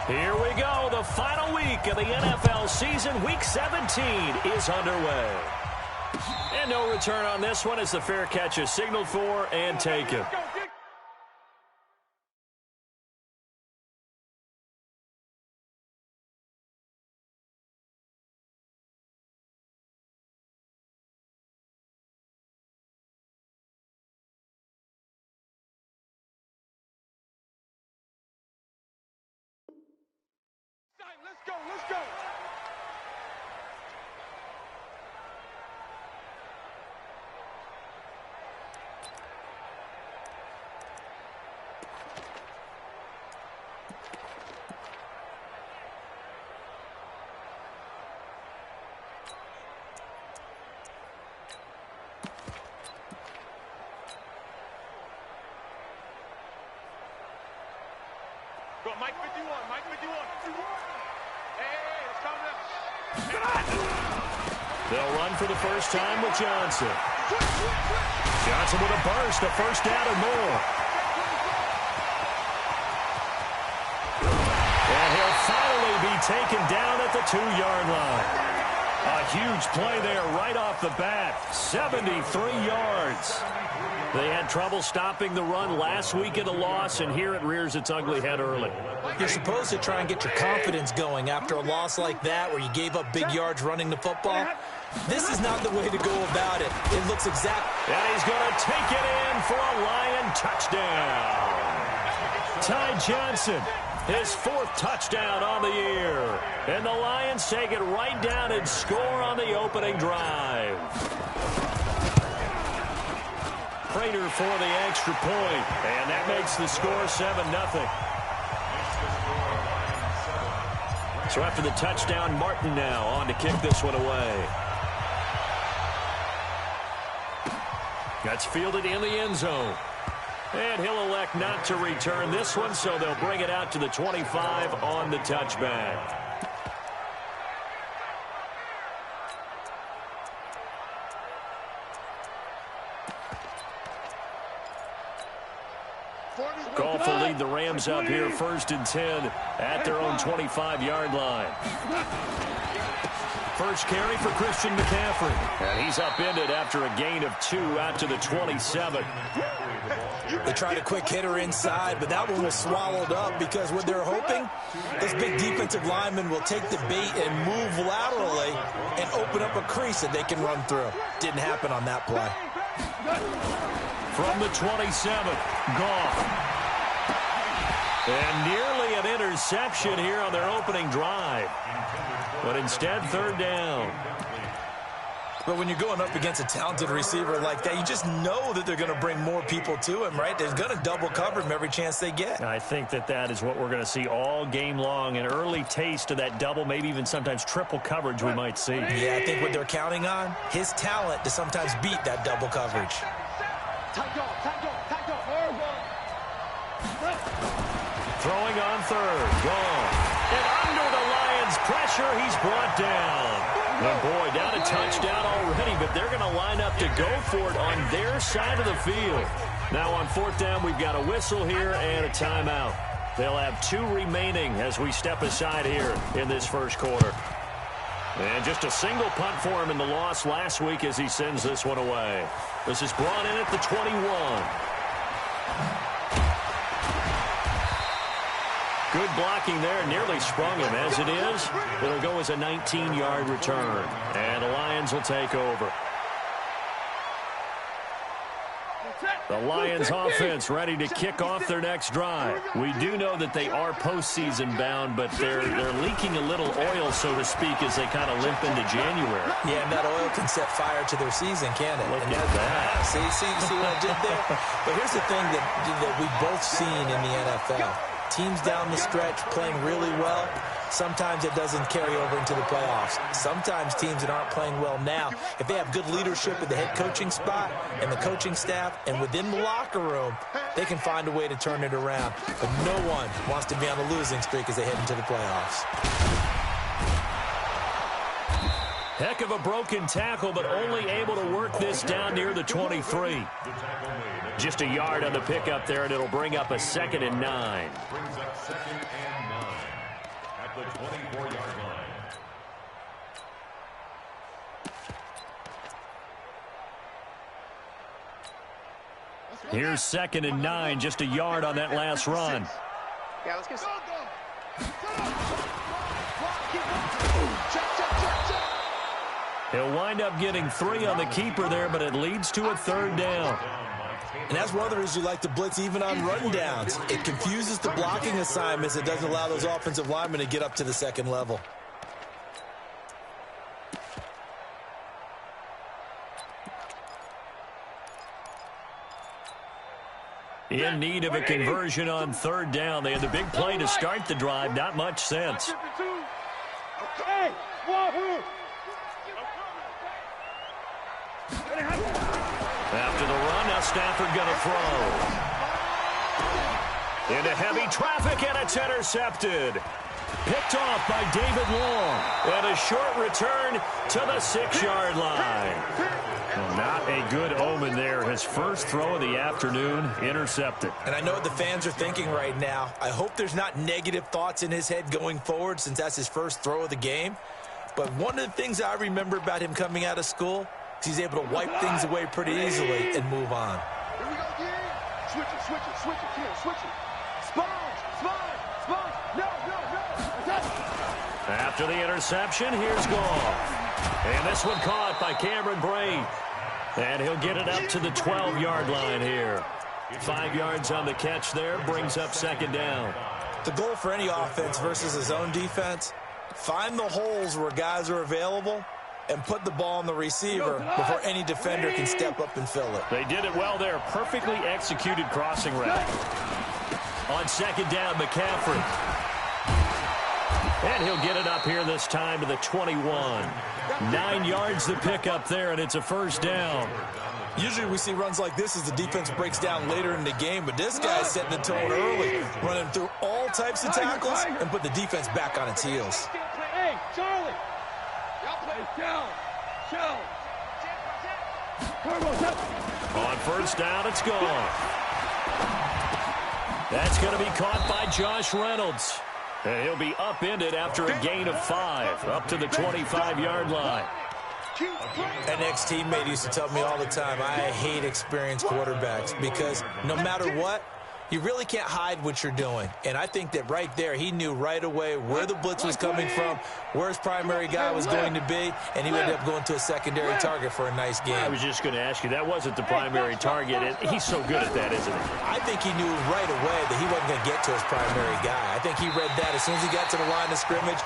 Here we go. The final week of the NFL season. Week 17 is underway. And no return on this one as the fair catch is signaled for and taken. Let's go. Go, Mike 51, Mike 51. They'll run for the first time with Johnson. Johnson with a burst, a first down and more. And he'll finally be taken down at the 2-yard line. A huge play there right off the bat. 73 yards. They had trouble stopping the run last week in the loss, and here it rears its ugly head early. You're supposed to try and get your confidence going after a loss like that where you gave up big yards running the football. This is not the way to go about it. It looks exact. And he's going to take it in for a Lion touchdown. Ty Johnson, his 4th touchdown on the year. And the Lions take it right down and score on the opening drive. Prater for the extra point, and that makes the score 7-0. So after the touchdown, Martin now on to kick this one away. That's fielded in the end zone. And he'll elect not to return this one, so they'll bring it out to the 25 on the touchback. Goff will lead the Rams up here 1st and 10 at their own 25-yard line. First carry for Christian McCaffrey. And he's upended after a gain of 2 out to the 27. They tried a quick hitter inside, but that one was swallowed up because what they're hoping, this big defensive lineman will take the bait and move laterally and open up a crease that they can run through. Didn't happen on that play. From the 27, Goff. And nearly an interception here on their opening drive. But instead, 3rd down. But when you're going up against a talented receiver like that, you just know that they're going to bring more people to him, right? They're going to double cover him every chance they get. I think that is what we're going to see all game long. An early taste of that double, maybe even sometimes triple coverage we might see. Yeah, I think what they're counting on, his talent to sometimes beat that double coverage. Throwing on 3rd, gone. And under the Lions' pressure, he's brought down. And boy, down a touchdown already, but they're going to line up to go for it on their side of the field. Now on 4th down, we've got a whistle here and a timeout. They'll have 2 remaining as we step aside here in this first quarter. And just a single punt for him in the loss last week as he sends this one away. This is brought in at the 21. Good blocking there, nearly sprung him. As it is, it'll go as a 19-yard return. And the Lions will take over. The Lions offense ready to kick off their next drive. We do know that they are postseason bound, but they're leaking a little oil, so to speak, as they kind of limp into January. Yeah, and that oil can set fire to their season, can't it? Look at that. See what I did there? But here's the thing that we've both seen in the NFL. Teams down the stretch playing really well. Sometimes it doesn't carry over into the playoffs. Sometimes teams that aren't playing well now, if they have good leadership at the head coaching spot and the coaching staff and within the locker room, they can find a way to turn it around. But no one wants to be on a losing streak as they head into the playoffs. Heck of a broken tackle, but only able to work this down near the 23. Just a yard on the pickup there, and it'll bring up a 2nd and 9. 24-yard line. Here's 2nd and 9, just a yard on that last run. Yeah, let's get He'll wind up getting 3 on the keeper there, but it leads to a 3rd down. And that's one of the reasons you like to blitz even on run downs. It confuses the blocking assignments. It doesn't allow those offensive linemen to get up to the 2nd level. In need of a conversion on 3rd down. They had the big play to start the drive. Not much sense. Hey, wahoo! After the run, now Stafford going to throw. Into heavy traffic, and it's intercepted. Picked off by David Long. And a short return to the 6-yard line. Well, not a good omen there. His first throw of the afternoon, intercepted. And I know what the fans are thinking right now. I hope there's not negative thoughts in his head going forward since that's his first throw of the game. But one of the things I remember about him coming out of school is he's able to wipe things away pretty easily and move on. Here we go again. Switch it, switch it, switch it, Ken, switch it. Sponge, sponge, sponge. No. After the interception, here's Goff. And this one caught by Cameron Brate. And he'll get it up to the 12-yard line here. 5 yards on the catch there, brings up 2nd down. The goal for any offense versus his own defense, find the holes where guys are available and put the ball on the receiver before any defender can step up and fill it. They did it well there. Perfectly executed crossing route. On 2nd down, McCaffrey. And he'll get it up here this time to the 21. 9 yards to pick up there, and it's a 1st down. Usually we see runs like this as the defense breaks down later in the game, but this guy's setting the tone early, running through all types of tackles and put the defense back on its heels. Hey, Charlie. Y'all play down. Chill. On 1st down, it's gone. That's going to be caught by Josh Reynolds. And he'll be upended after a gain of 5, up to the 25-yard line. An ex-teammate used to tell me all the time, I hate experienced quarterbacks because no matter what, you really can't hide what you're doing. And I think that right there, he knew right away where the blitz was coming from, where his primary guy was going to be, and he would end up going to a secondary target for a nice game. I was just going to ask you, that wasn't the primary target, and he's so good at that, isn't he? I think he knew right away that he wasn't going to get to his primary guy. I think he read that as soon as he got to the line of scrimmage,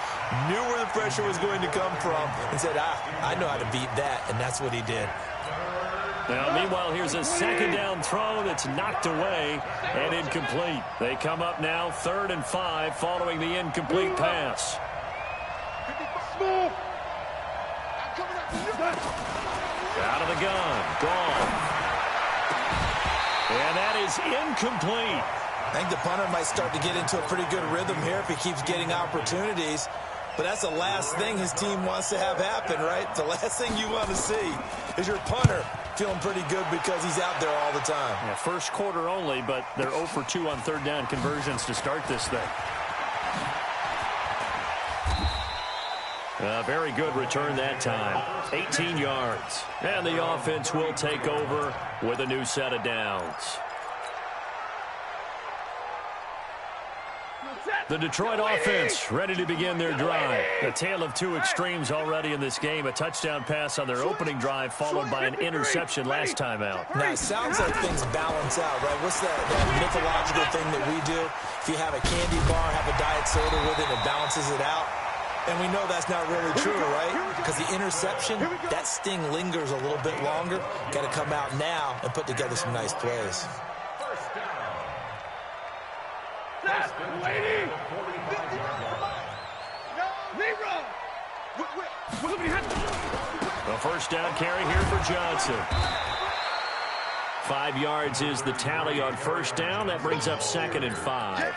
knew where the pressure was going to come from, and said, I know how to beat that, and that's what he did. Now, meanwhile, here's a 2nd down throw that's knocked away and incomplete. They come up now 3rd and 5 following the incomplete pass. Out of the gun. Gone. And that is incomplete. I think the punter might start to get into a pretty good rhythm here if he keeps getting opportunities. But that's the last thing his team wants to have happen, right? The last thing you want to see is your punter feeling pretty good because he's out there all the time. Yeah, first quarter only, but they're 0 for 2 on 3rd down conversions to start this thing. A very good return that time. 18 yards. And the offense will take over with a new set of downs. The Detroit offense ready to begin their drive. A tale of two extremes already in this game. A touchdown pass on their opening drive followed by an interception last time out. Now, it sounds like things balance out, right? What's that mythological thing that we do? If you have a candy bar, have a diet soda with it, it balances it out. And we know that's not really true, right? Because the interception, that sting lingers a little bit longer. Got to come out now and put together some nice plays. The first down carry here for Johnson. 5 yards is the tally on first down. That brings up 2nd and 5.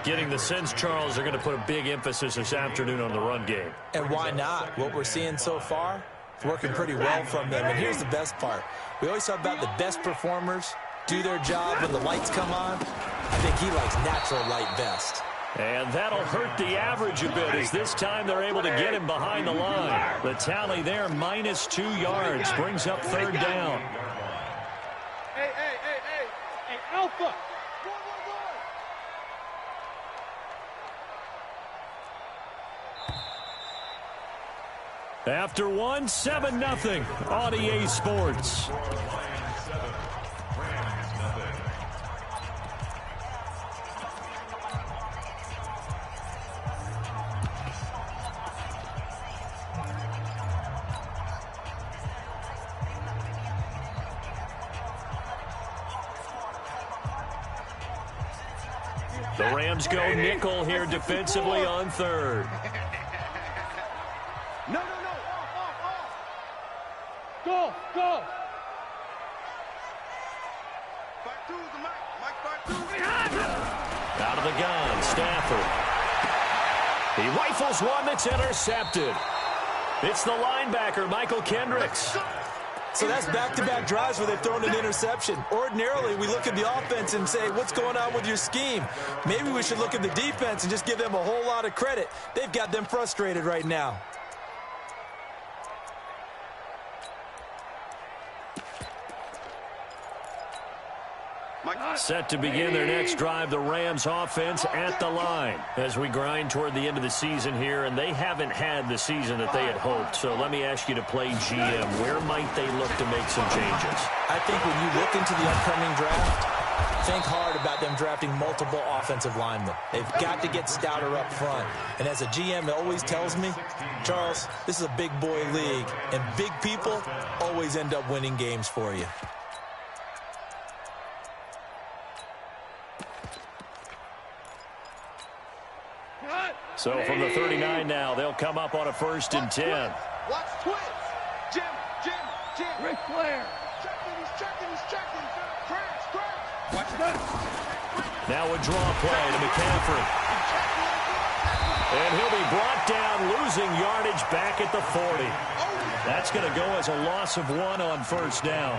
Getting the sense, Charles, they're going to put a big emphasis this afternoon on the run game. And why not? What we're seeing so far, it's working pretty well from them. And here's the best part. We always talk about the best performers do their job when the lights come on. I think he likes natural light best. And that'll hurt the average a bit as this time they're able to get him behind the line. The tally there, -2 yards, brings up third down. Hey, Alpha. After one, 7-0 on EA Sports. The Rams go nickel here defensively on third. No. Off. Go. Back through the Mike back through. Out of the gun, Stafford. He rifles one that's intercepted. It's the linebacker, Michael Kendricks. So that's back-to-back drives where they've thrown an interception. Ordinarily, we look at the offense and say, what's going on with your scheme? Maybe we should look at the defense and just give them a whole lot of credit. They've got them frustrated right now. Set to begin their next drive, the Rams offense at the line as we grind toward the end of the season here, and they haven't had the season that they had hoped. So let me ask you to play GM. Where might they look to make some changes? I think when you look into the upcoming draft, think hard about them drafting multiple offensive linemen. They've got to get stouter up front. And as a GM, it always tells me, Charles, this is a big boy league, and big people always end up winning games for you. So from the 39 now, they'll come up on a 1st and 10. Watch twins. Jim. Ric Flair. He's checking. Crash. Watch that. Now a draw play to McCaffrey. And he'll be brought down, losing yardage back at the 40. That's going to go as a loss of 1 on 1st down.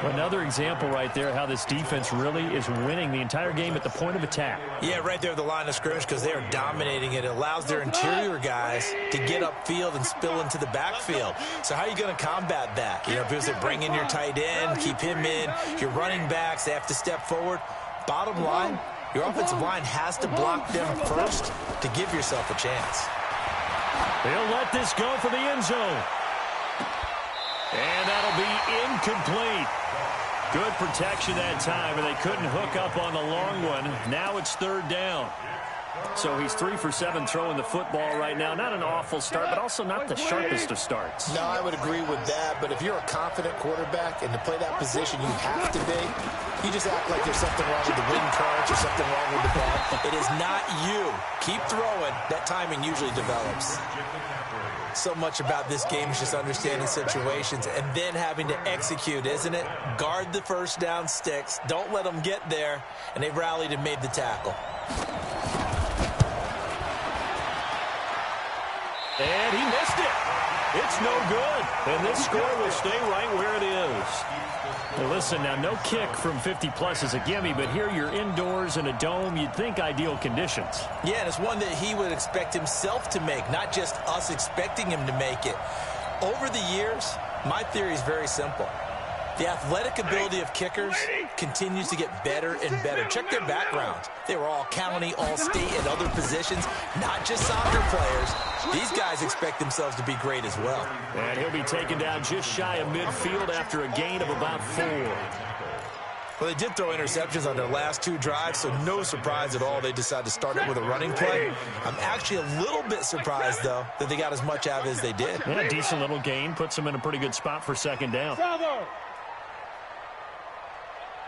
Another example right there how this defense really is winning the entire game at the point of attack. Yeah, right there at the line of scrimmage because they are dominating it. It allows their interior guys to get upfield and spill into the backfield. So how are you going to combat that? You know, because they bring in your tight end, keep him in, your running backs, they have to step forward. Bottom line, your offensive line has to block them first to give yourself a chance. They'll let this go for the end zone. And that'll be incomplete. Good protection that time, and they couldn't hook up on the long one. Now it's 3rd down. So he's 3 for 7 throwing the football right now. Not an awful start, but also not the sharpest of starts. No, I would agree with that. But if you're a confident quarterback and to play that position you have to be, you just act like there's something wrong with the wind current or something wrong with the ball. It is not you. Keep throwing. That timing usually develops. So much about this game is just understanding situations and then having to execute, isn't it? Guard the 1st down sticks. Don't let them get there. And they rallied and made the tackle. And he missed it. It's no good. And this score will stay right where it is. Well, listen, now no kick from 50-plus is a gimme, but here you're indoors in a dome. You'd think ideal conditions. Yeah, and it's one that he would expect himself to make, not just us expecting him to make it. Over the years, my theory is very simple. The athletic ability of kickers continues to get better and better. Check their backgrounds. They were all county, all state, and other positions, not just soccer players. These guys expect themselves to be great as well. And he'll be taken down just shy of midfield after a gain of about 4. Well, they did throw interceptions on their last 2 drives, so no surprise at all they decided to start it with a running play. I'm actually a little bit surprised, though, that they got as much out of it as they did. Yeah, a decent little gain. Puts them in a pretty good spot for 2nd down.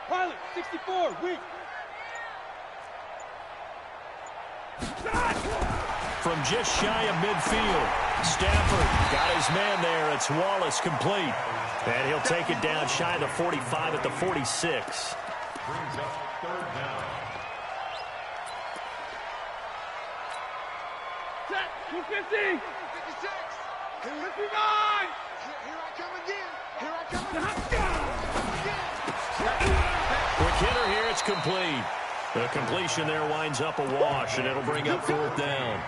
Pilot, 64, weak. From just shy of midfield, Stafford got his man there. It's Wallace complete. And he'll take it down shy of the 45 at the 46. Brings up 3rd down. Set, 250. 56. 59. Here I come again. Quick hitter here, it's complete. The completion there winds up a wash, and it'll bring up 4th down.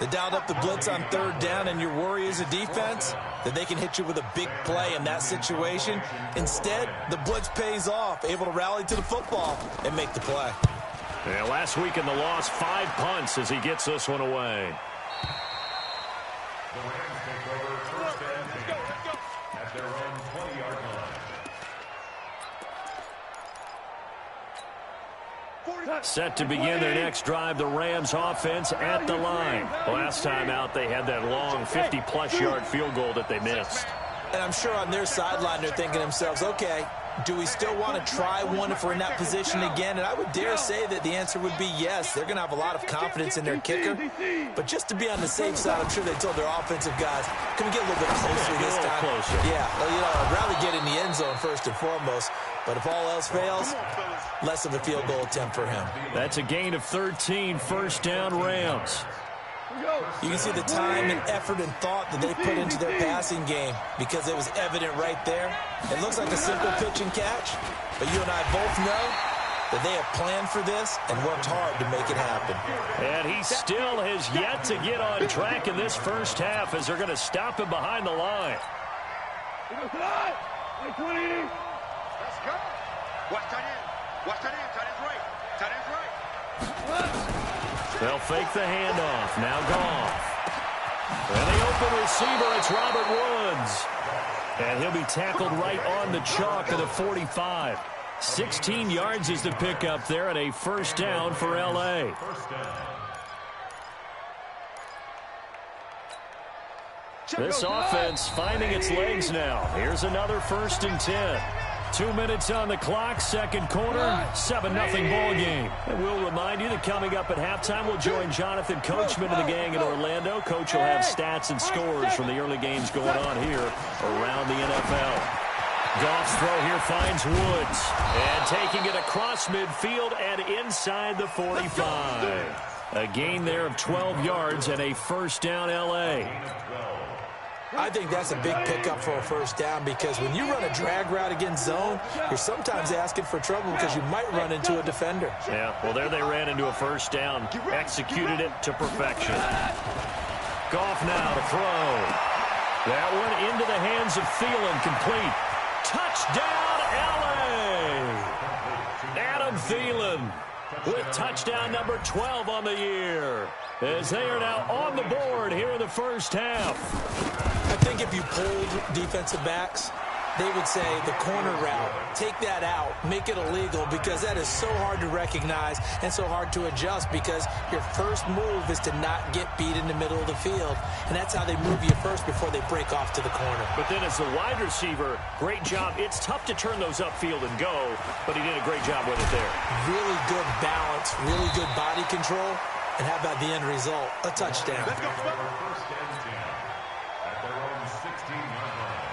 They dialed up the blitz on 3rd down, and your worry as a defense that they can hit you with a big play in that situation. Instead, the blitz pays off, able to rally to the football and make the play. Yeah, last week in the loss, 5 punts as he gets this one away. The Rams take over 1st and 10 at their own 20-yard line. Set to begin their next drive, the Rams offense at the line. Last time out, they had that long 50-plus yard field goal that they missed. And I'm sure on their sideline they're thinking to themselves, okay, do we still want to try one if we're in that position again? And I would dare say that the answer would be yes. They're going to have a lot of confidence in their kicker. But just to be on the safe side, I'm sure they told their offensive guys, can we get a little bit closer this time? Closer. Yeah, well, you know, I'd rather get in the end zone first and foremost. But if all else fails, less of a field goal attempt for him. That's a gain of 13, 1st down Rams. You can see the time and effort and thought that they put into their passing game because it was evident right there. It looks like a simple pitch and catch, but you and I both know that they have planned for this and worked hard to make it happen. And he still has yet to get on track in this first half as they're going to stop him behind the line. Let's go. Watch tight end. Watch tight end. Tight end's right. Tight end's right. They'll fake the handoff. Now Goff. And the open receiver, it's Robert Woods. And he'll be tackled right on the chalk of the 45. 16 yards is the pickup there and a 1st down for L.A. This offense finding its legs now. Here's another 1st and 10. 2 minutes on the clock, 2nd quarter, 7-0 ball game. And we'll remind you that coming up at halftime, we'll join Jonathan Coachman of the gang in Orlando. Coach will have stats and scores from the early games going on here around the NFL. Goff's throw here finds Woods. And taking it across midfield and inside the 45. A gain there of 12 yards and a 1st down L.A. I think that's a big pickup for a 1st down because when you run a drag route against zone, you're sometimes asking for trouble because you might run into a defender. Yeah, well, there they ran into a 1st down, executed it to perfection. Goff now to throw. That one into the hands of Thielen, complete. Touchdown, L.A. Adam Thielen with touchdown number 12 on the year as they are now on the board here in the first half. I think if you polled defensive backs, they would say the corner route, take that out, make it illegal because that is so hard to recognize and so hard to adjust because your first move is to not get beat in the middle of the field. And that's how they move you first before they break off to the corner. But then as the wide receiver, great job. It's tough to turn those upfield and go, but he did a great job with it there. Really good balance, really good body control. And how about the end result? A touchdown. Let's go. 1st and 10 at their own 16-yard line.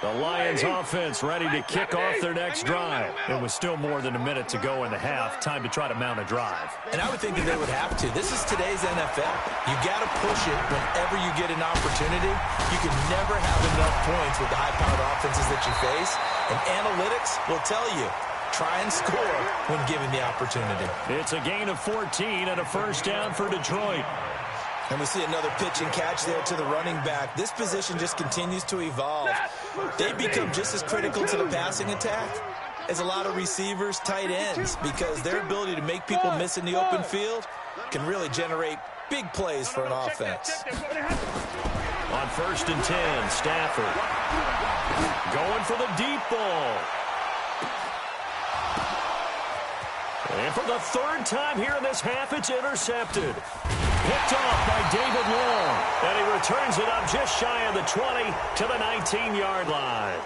The Lions offense ready to kick off their next drive. It was still more than a minute to go in the half. Time to try to mount a drive. And I would think that they would have to. This is today's NFL. You got to push it whenever you get an opportunity. You can never have enough points with the high-powered offenses that you face. And analytics will tell you, try and score when given the opportunity. It's a gain of 14 and a 1st down for Detroit. And we see another pitch and catch there to the running back. This position just continues to evolve. They become just as critical to the passing attack as a lot of receivers, tight ends, because their ability to make people miss in the open field can really generate big plays for an offense. On 1st and 10, Stafford going for the deep ball. And for the 3rd time here in this half, it's intercepted. Picked off by David Long. And he returns it up just shy of the 20 to the 19-yard line.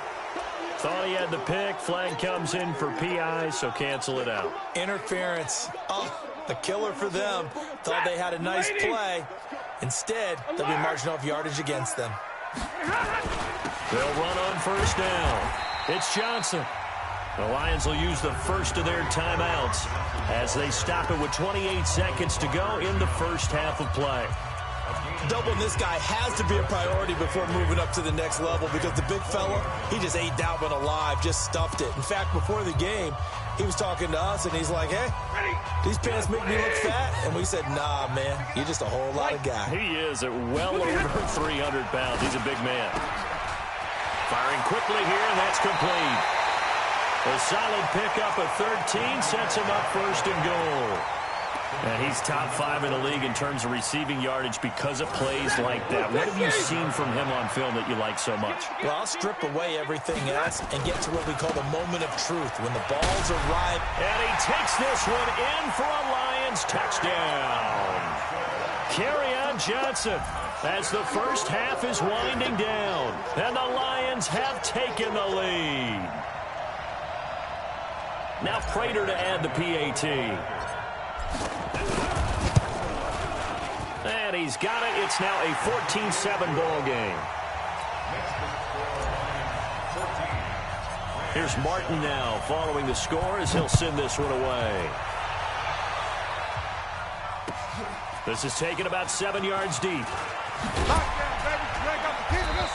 Thought he had the pick. Flag comes in for PI, so cancel it out. Interference. Oh, a killer for them. Thought they had a nice play. Instead, there'll be marginal of yardage against them. They'll run on 1st down. It's Johnson. The Lions will use the first of their timeouts as they stop it with 28 seconds to go in the first half of play. Doubling this guy has to be a priority before moving up to the next level because the big fella, he just ate that one alive, just stuffed it. In fact, before the game, he was talking to us, and he's like, hey, these pants make me look fat. And we said, nah, man, you're just a whole lot of guy. He is at well over 300 pounds. He's a big man. Firing quickly here, and that's complete. A solid pickup of 13 sets him up first and goal. And he's top 5 in the league in terms of receiving yardage because of plays like that. What have you seen from him on film that you like so much? Well, I'll strip away everything else and get to what we call the moment of truth, when the balls arrive. And he takes this one in for a Lions touchdown. Kerryon Johnson, as the first half is winding down, and the Lions have taken the lead. Now Prater to add the PAT. And he's got it. It's now a 14-7 ball game. Here's Martin now following the score as he'll send this one away. This is taken about 7 yards deep.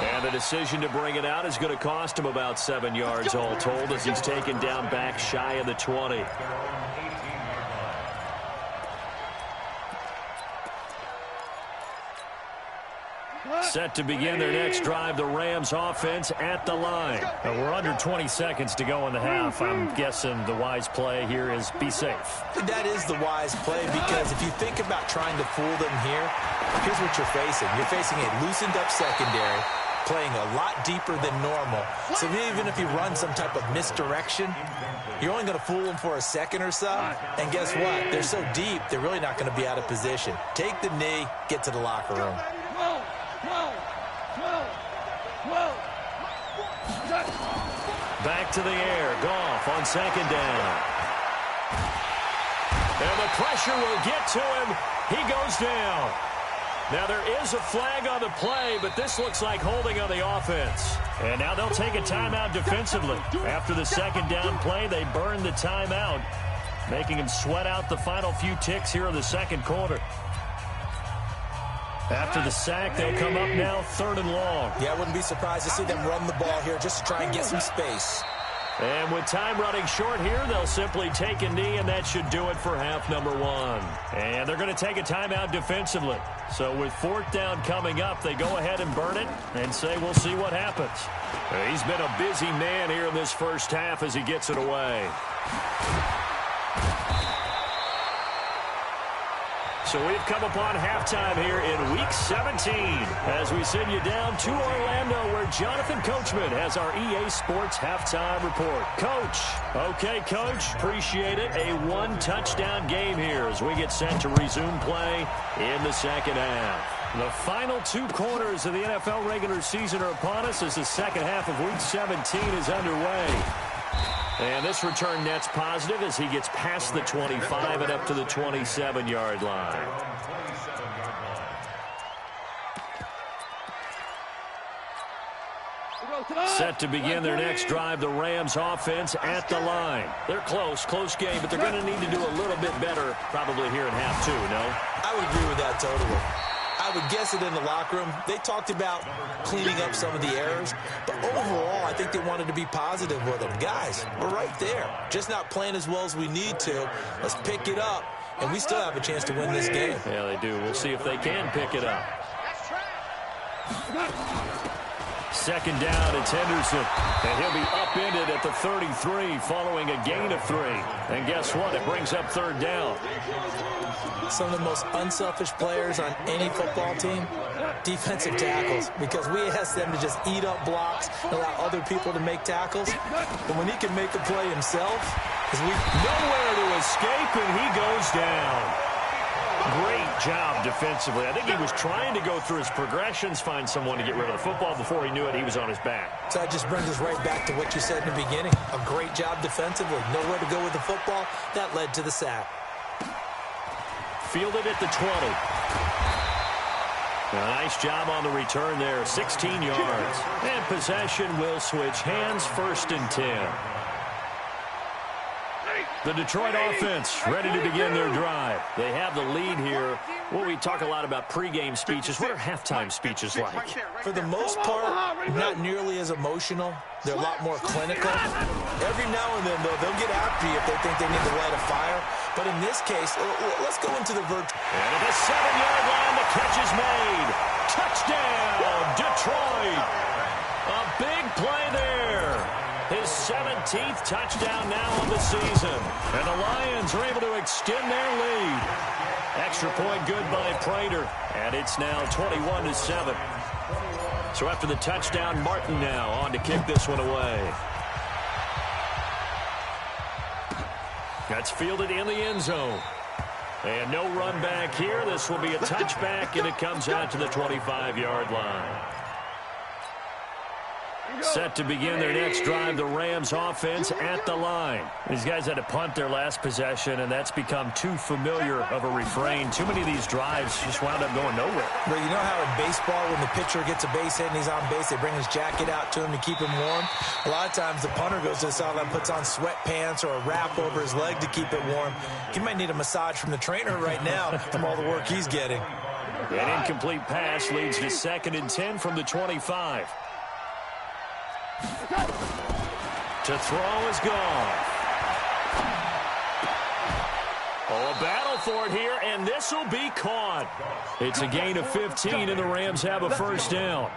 And the decision to bring it out is going to cost him about 7 yards all told as he's taken down back shy of the 20. Set to begin their next drive, the Rams offense at the line. We're under 20 seconds to go in the half. I'm guessing the wise play here is be safe. That is the wise play because if you think about trying to fool them here, here's what you're facing. You're facing a loosened up secondary, playing a lot deeper than normal. So even if you run some type of misdirection, you're only going to fool them for a second or so. And guess what? They're so deep, they're really not going to be out of position. Take the knee, get to the locker room. Back to the air. Goff on second down. And the pressure will get to him. He goes down. Now there is a flag on the play, but this looks like holding on the offense. And now they'll take a timeout defensively. After the second down play, they burn the timeout, making him sweat out the final few ticks here in the second quarter. After the sack, they'll come up now 3rd and long. Yeah, I wouldn't be surprised to see them run the ball here just to try and get some space. And with time running short here, they'll simply take a knee, and that should do it for half number 1. And they're going to take a timeout defensively. So with 4th down coming up, they go ahead and burn it and say we'll see what happens. He's been a busy man here in this first half as he gets it away. So we've come upon halftime here in Week 17 as we send you down to Orlando where Jonathan Coachman has our EA Sports Halftime Report. Coach. Okay, Coach. Appreciate it. A 1-touchdown game here as we get set to resume play in the second half. The final 2 quarters of the NFL regular season are upon us as the second half of Week 17 is underway. And this return net's positive as he gets past the 25 and up to the 27-yard line. Set to begin their next drive, the Rams offense at the line. They're close game, but they're going to need to do a little bit better probably here in half 2, no? I would agree with that totally. I would guess it in the locker room. They talked about cleaning up some of the errors, but overall, I think they wanted to be positive with them. Guys, we're right there. Just not playing as well as we need to. Let's pick it up, and we still have a chance to win this game. Yeah, they do. We'll see if they can pick it up. Second down, it's Henderson, and he'll be upended at the 33 following a gain of 3. And guess what? It brings up 3rd down. Some of the most unselfish players on any football team, defensive tackles, because we ask them to just eat up blocks and allow other people to make tackles. But when he can make a play himself, nowhere to escape, and he goes down. Great job defensively. I think he was trying to go through his progressions, find someone to get rid of the football. Before he knew it, he was on his back. So that just brings us right back to what you said in the beginning. A great job defensively. Nowhere to go with the football. That led to the sack. Fielded at the 20. A nice job on the return there. 16 yards. And possession will switch hands, 1st and 10. The Detroit offense ready to begin their drive. They have the lead here. What we we talk a lot about pregame speeches. What are halftime speeches like? For the most part, not nearly as emotional. They're a lot more clinical. Every now and then, though, they'll get after you if they think they need to light a fire. But in this case, let's go into the virtual. And at the 7-yard line, the catch is made. Touchdown, Detroit. A big play there. His 17th touchdown now on the season. And the Lions are able to extend their lead. Extra point good by Prater. And it's now 21-7. So after the touchdown, Martin now on to kick this one away. That's fielded in the end zone. And no run back here. This will be a touchback, and it comes out to the 25-yard line. Set to begin their next drive, the Rams offense at the line. These guys had to punt their last possession, and that's become too familiar of a refrain. Too many of these drives just wound up going nowhere. But you know how in baseball, when the pitcher gets a base hit and he's on base, they bring his jacket out to him to keep him warm? A lot of times the punter goes to the sideline, puts on sweatpants or a wrap over his leg to keep it warm. He might need a massage from the trainer right now from all the work he's getting. An incomplete pass leads to 2nd and 10 from the 25. To throw is gone. Oh, a battle for it here, and this will be caught. It's a gain of 15, and the Rams have a first down.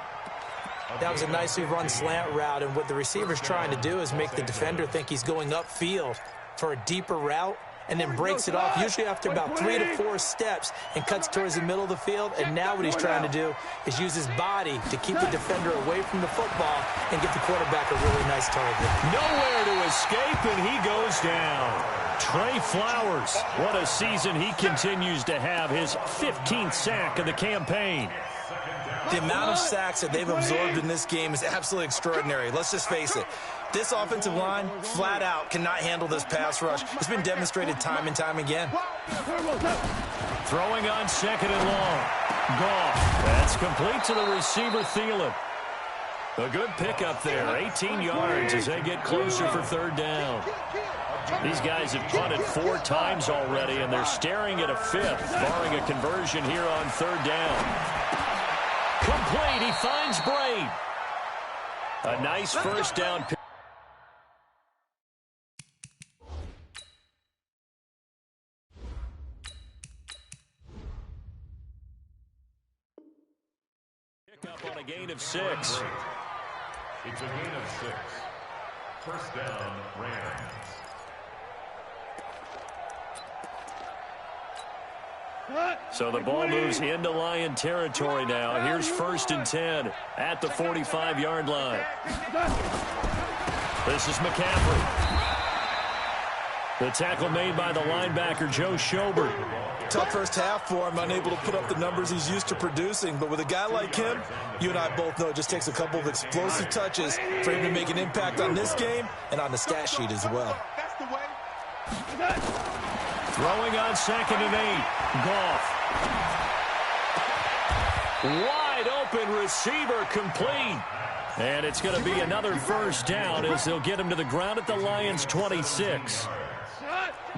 That was a nicely run slant route, and what the receiver's trying to do is make the defender think he's going upfield for a deeper route, and then breaks it off, usually after about 3 to 4 steps, and cuts towards the middle of the field. And now what he's trying to do is use his body to keep the defender away from the football and give the quarterback a really nice target. Nowhere to escape, and he goes down. Trey Flowers, what a season he continues to have, his 15th sack of the campaign. The amount of sacks that they've absorbed in this game is absolutely extraordinary. Let's just face it. This offensive line, flat out, cannot handle this pass rush. It's been demonstrated time and time again. Throwing on 2nd and long. Goff. That's complete to the receiver, Thielen. A good pickup there. 18 yards as they get closer for 3rd down. These guys have punted 4 times already, and they're staring at a 5th, barring a conversion here on 3rd down. Complete. He finds Braid. A nice first down pick. Up on a gain of 6. It's a gain of 6. First down, Rams. So the ball moves into Lion territory now. Here's 1st and 10 at the 45-yard line. This is McCaffrey. The tackle made by the linebacker, Joe Schobert. Tough first half for him, unable to put up the numbers he's used to producing. But with a guy like him, you and I both know it just takes a couple of explosive touches for him to make an impact on this game and on the stat sheet as well. Throwing on 2nd and 8. Goff. Wide open receiver, complete. And it's going to be another first down as they'll get him to the ground at the Lions' 26.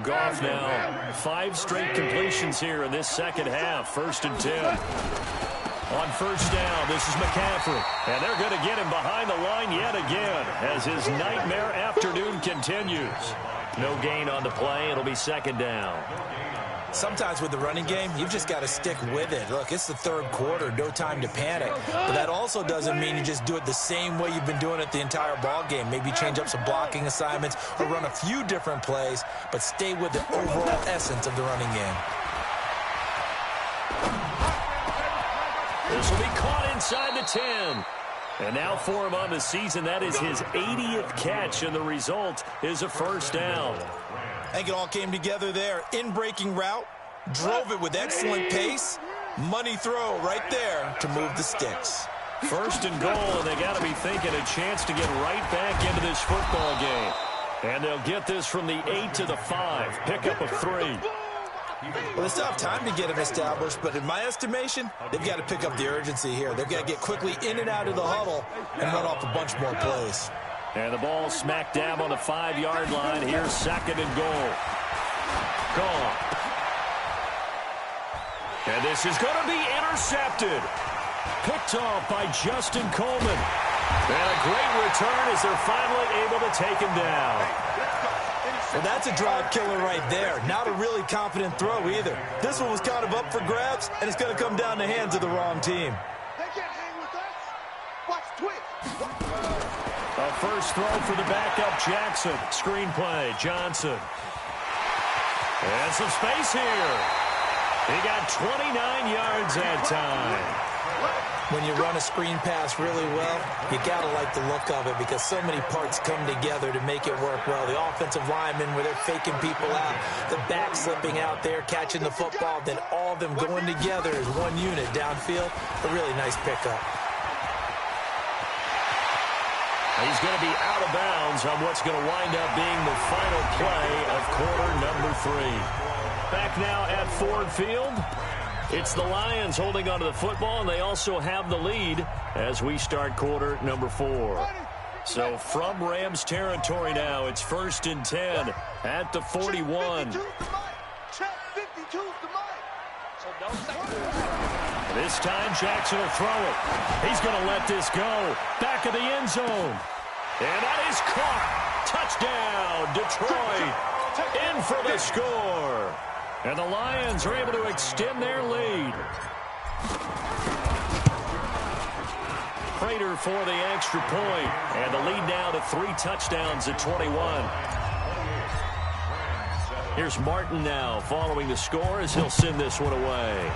Goff now 5 straight completions here in this second half. 1st and 10. On 1st down, this is McCaffrey. And they're going to get him behind the line yet again as his nightmare afternoon continues. No gain on the play. It'll be 2nd down. Sometimes with the running game, you've just got to stick with it. Look, it's the 3rd quarter, no time to panic. But that also doesn't mean you just do it the same way you've been doing it the entire ball game. Maybe change up some blocking assignments or run a few different plays, but stay with the overall essence of the running game. This will be caught inside the 10. And now for him on the season, that is his 80th catch, and the result is a first down. I think it all came together there. In-breaking route, drove it with excellent pace. Money throw right there to move the sticks. 1st and goal, and they got to be thinking a chance to get right back into this football game. And they'll get this from the 8 to the 5. Pickup of 3. Well, they still have time to get him established, but in my estimation, they've got to pick up the urgency here. They've got to get quickly in and out of the huddle and run off a bunch more plays. And the ball smack dab on the 5-yard line. Here's 2nd and goal. Gone. And this is going to be intercepted. Picked off by Justin Coleman. And a great return as they're finally able to take him down. Well, that's a drive killer right there. Not a really confident throw either. This one was kind of up for grabs, and it's going to come down the hands of the wrong team. They can't hang with us. Watch twitch. A first throw for the backup Jackson. Screenplay, Johnson. And some space here. He got 29 yards that time. When you run a screen pass really well, you got to like the look of it because so many parts come together to make it work well. The offensive linemen, where they're faking people out, the back slipping out there, catching the football, then all of them going together as one unit downfield. A really nice pickup. He's going to be out of bounds on what's going to wind up being the final play of quarter number 3. Back now at Ford Field. It's the Lions holding onto the football, and they also have the lead as we start quarter number 4. So from Rams territory now, it's 1st and 10 at the 41. This time Jackson will throw it. He's going to let this go. Back of the end zone. And that is caught. Touchdown, Detroit. In for the score. And the Lions are able to extend their lead. Prater for the extra point. And the lead now to 3 touchdowns at 21. Here's Martin now following the score as he'll send this one away.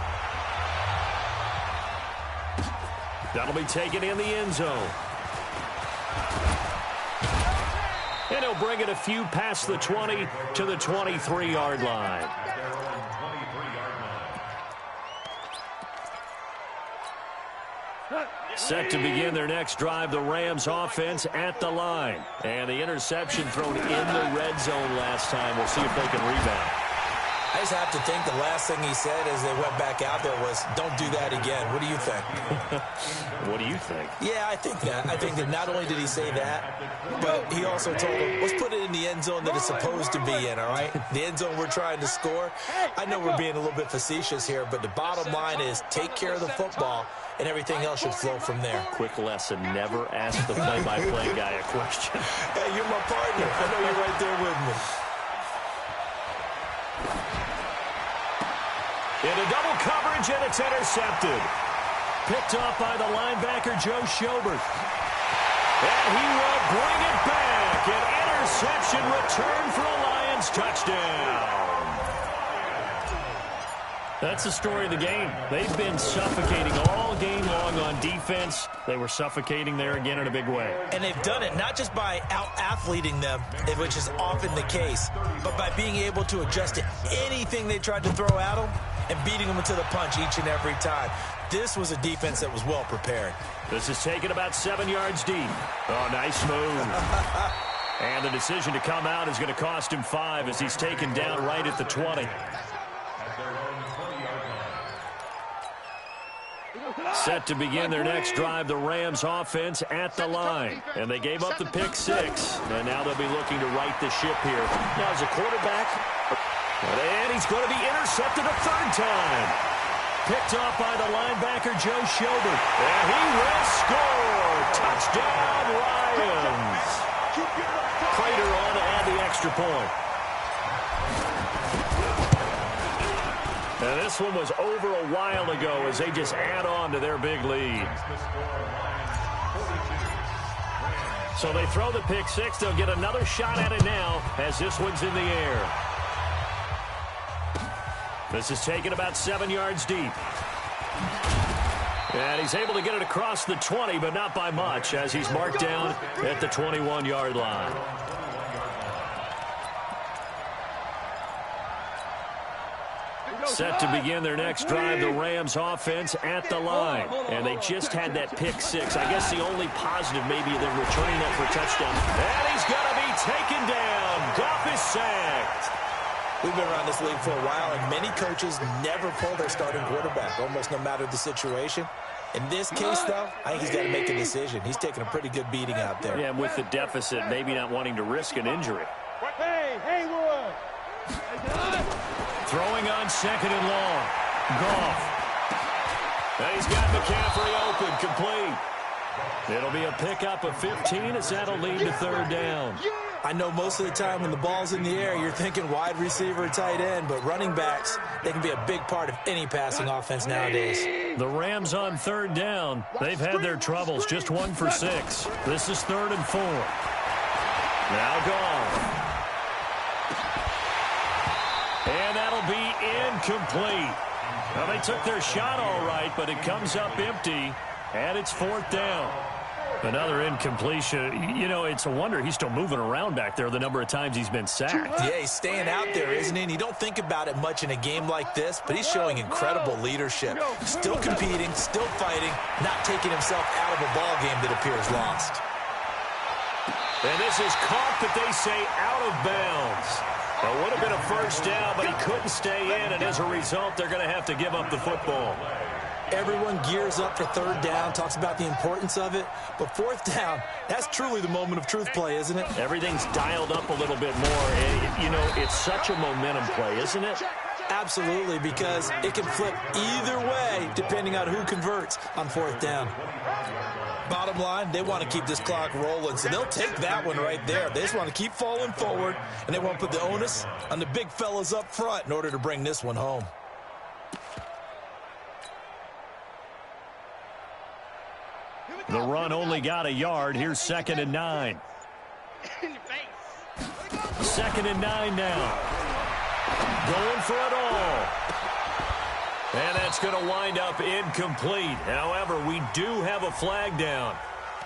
That'll be taken in the end zone. And he'll bring it a few past the 20 to the 23-yard line. Set to begin their next drive, the Rams offense at the line. And the interception thrown in the red zone last time. We'll see if they can rebound. I just have to think the last thing he said as they went back out there was, don't do that again. What do you think? What do you think? Yeah, I think that. I think that not only did he say that, but he also told them, let's put it in the end zone that it's supposed to be in, all right? The end zone we're trying to score. I know we're being a little bit facetious here, but the bottom line is take care of the football, and everything else should flow from there. Quick lesson, never ask the play-by-play guy a question. Hey, you're my partner. I know you're right there with me. Into double coverage, and it's intercepted. Picked off by the linebacker, Joe Schobert. And he will bring it back. An interception return for a Lions touchdown. That's the story of the game. They've been suffocating all game long on defense. They were suffocating there again in a big way. And they've done it not just by out-athleting them, which is often the case, but by being able to adjust to anything they tried to throw at them and beating them to the punch each and every time. This was a defense that was well prepared. This is taken about 7 yards deep. Oh, nice move. And the decision to come out is going to cost him 5 as he's taken down right at the 20. Set to begin their next drive, the Rams offense at the line. And they gave up the pick 6. And now they'll be looking to right the ship here. Now as a quarterback, and he's going to be intercepted a 3rd time. Picked off by the linebacker, Joe Schobert. And he will score. Touchdown, Lions. Prater on to add the extra point. And this one was over a while ago as they just add on to their big lead. So they throw the pick 6. They'll get another shot at it now as this one's in the air. This is taken about 7 yards deep. And he's able to get it across the 20, but not by much as he's marked down at the 21-yard line. Set to begin their next drive, the Rams offense at the line. And they just had that pick 6. I guess the only positive maybe they're returning that for a touchdown. And he's going to be taken down. Goff is sacked. We've been around this league for a while, and many coaches never pull their starting quarterback, almost no matter the situation. In this case, though, I think he's got to make a decision. He's taking a pretty good beating out there. Yeah, and with the deficit, maybe not wanting to risk an injury. Hey, Haywood! Throwing on 2nd and long. Goff. And he's got McCaffrey open, complete. It'll be a pickup of 15 as that'll lead to third down. I know most of the time when the ball's in the air, you're thinking wide receiver, tight end, but running backs, they can be a big part of any passing offense nowadays. The Rams on third down. They've had their troubles, just 1 for 6. This is 3rd and 4. Now Goff. And that'll be incomplete. Well, they took their shot all right, but it comes up empty, and it's 4th down. Another incompletion. You know, it's a wonder he's still moving around back there the number of times he's been sacked. Yeah, he's staying out there, isn't he? And you don't think about it much in a game like this, but he's showing incredible leadership. Still competing, still fighting, not taking himself out of a ball game that appears lost. And this is caught, but they say out of bounds. It would have been a first down, but he couldn't stay in, and as a result, they're going to have to give up the football. Everyone gears up for third down, talks about the importance of it. But 4th down, that's truly the moment of truth play, isn't it? Everything's dialed up a little bit more. You know, it's such a momentum play, isn't it? Absolutely, because it can flip either way depending on who converts on 4th down. Bottom line, they want to keep this clock rolling, so they'll take that one right there. They just want to keep falling forward, and they want to put the onus on the big fellas up front in order to bring this one home. The run only got a yard. Here's 2nd and 9. 2nd and 9 now. Going for it all. And that's going to wind up incomplete. However, we do have a flag down.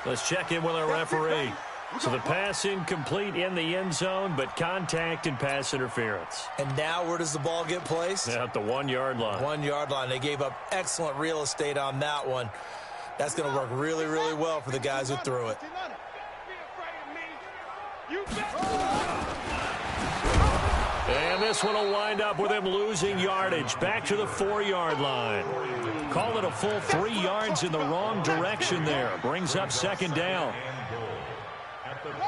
Let's check in with our referee. So the pass incomplete in the end zone, but contact and pass interference. And now where does the ball get placed? At the 1-yard line. 1-yard line. They gave up excellent real estate on that one. That's going to work really, really well for the guys who threw it. And this one will wind up with him losing yardage. Back to the 4-yard line. Call it a full 3 yards in the wrong direction there. Brings up 2nd down.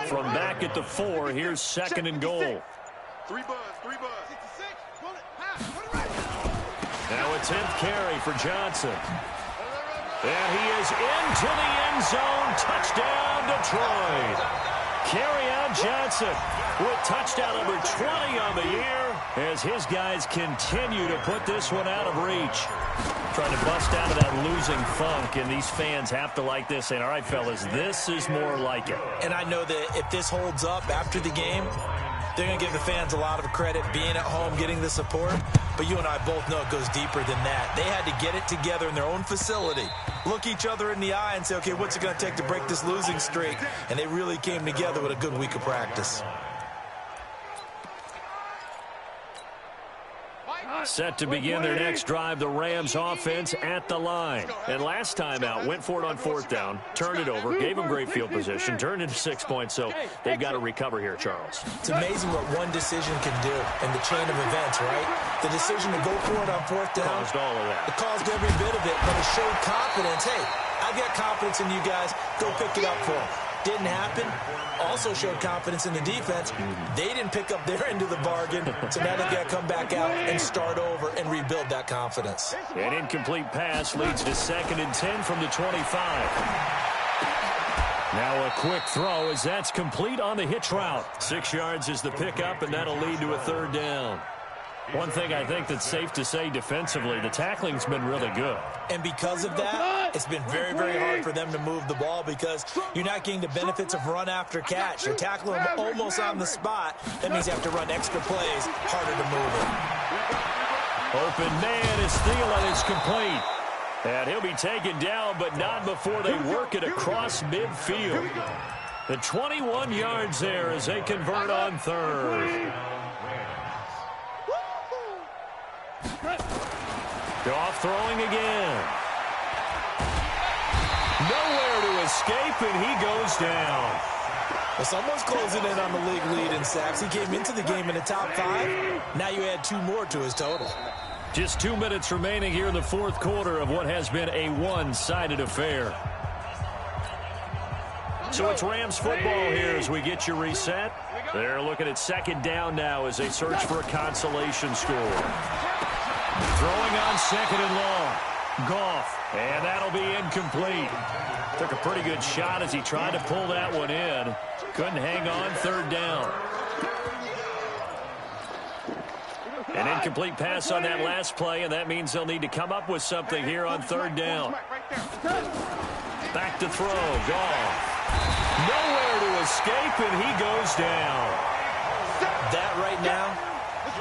From back at the 4, here's 2nd and goal. 3 buzz. Now a 10th carry for Johnson. And he is into the end zone. Touchdown, Detroit. Kerryon Johnson with touchdown number 20 on the year as his guys continue to put this one out of reach. Trying to bust out of that losing funk, and these fans have to like this. And all right, fellas, this is more like it. And I know that if this holds up after the game, they're going to give the fans a lot of credit being at home, getting the support. But you and I both know it goes deeper than that. They had to get it together in their own facility, look each other in the eye and say, okay, what's it going to take to break this losing streak? And they really came together with a good week of practice. Set to begin their next drive, the Rams offense at the line. And last time out, went for it on 4th down, turned it over, gave them great field position, turned into 6 points, so they've got to recover here, Charles. It's amazing what one decision can do in the chain of events, right? The decision to go for it on 4th down. Caused all of that. It caused every bit of it, but it showed confidence. Hey, I've got confidence in you guys. Go pick it up for them. Didn't happen. Also showed confidence in the defense. They didn't pick up their end of the bargain, so now they've got to come back out and start over and rebuild that confidence. An incomplete pass leads to 2nd and 10 from the 25. Now a quick throw as that's complete on the hitch route. 6 yards is the pickup, and that'll lead to a 3rd down. One thing I think that's safe to say defensively, the tackling's been really good. And because of that, it's been very, very hard for them to move the ball because you're not getting the benefits of run after catch. You're tackling them almost on the spot. That means you have to run extra plays, harder to move it. Open man is Thielen. It's complete. And he'll be taken down, but not before they work it across midfield. The 21 yards there as they convert on 3rd. Goff throwing again. Nowhere to escape, and he goes down. Well, someone's closing in on the league lead in sacks. He came into the game in the top 5. Now you add 2 more to his total. Just 2 minutes remaining here in the 4th quarter of what has been a one-sided affair. So it's Rams football here as we get you reset. They're looking at 2nd down now as they search for a consolation score. Throwing Throwing on second and long. Goff, and that'll be incomplete. Took a pretty good shot as he tried to pull that one in. Couldn't hang on third down. An incomplete pass on that last play, and that means they'll need to come up with something here on third down. Back to throw. Goff. Nowhere to escape, and he goes down. That right now,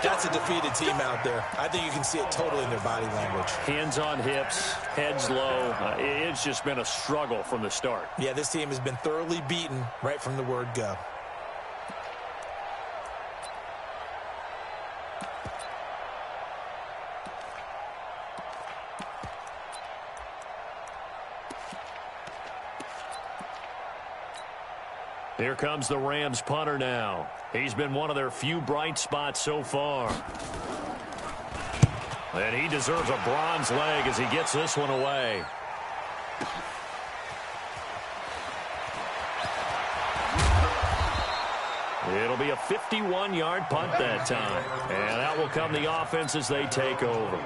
that's a defeated team out there. I think you can see it totally in their body language. Hands on hips, heads low. It's just been a struggle from the start. Yeah, this team has been thoroughly beaten right from the word go. Here comes the Rams punter now. He's been one of their few bright spots so far. And he deserves a bronze leg as he gets this one away. It'll be a 51-yard punt that time. And that will come the offense as they take over.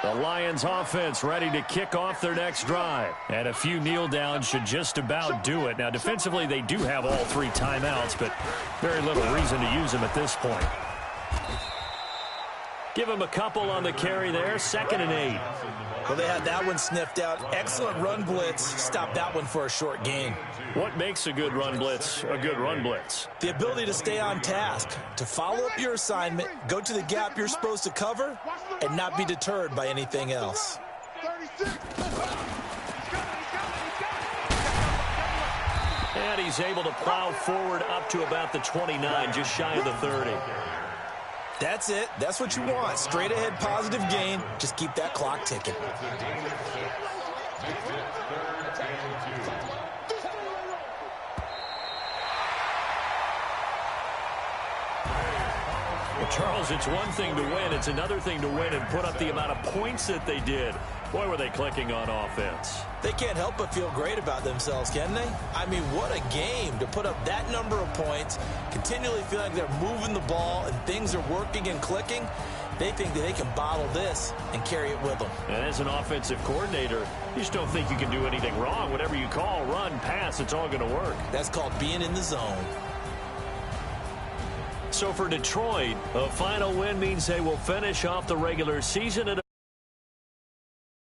The Lions offense ready to kick off their next drive. And a few kneel downs should just about do it. Now, defensively, they do have all three timeouts, but very little reason to use them at this point. Give them a couple on the carry there. 2nd and 8. Well, they had that one sniffed out. Excellent run blitz. Stopped that one for a short gain. What makes a good run blitz a good run blitz? The ability to stay on task, to follow up your assignment, go to the gap you're supposed to cover, and not be deterred by anything else. And he's able to plow forward up to about the 29, just shy of the 30. That's it. That's what you want. Straight ahead positive gain. Just keep that clock ticking. Well, Charles, it's one thing to win. It's another thing to win and put up the amount of points that they did. Boy, were they clicking on offense. They can't help but feel great about themselves, can they? I mean, what a game to put up that number of points, continually feel like they're moving the ball and things are working and clicking. They think that they can bottle this and carry it with them. And as an offensive coordinator, you just don't think you can do anything wrong. Whatever you call, run, pass, it's all going to work. That's called being in the zone. So for Detroit, a final win means they will finish off the regular season at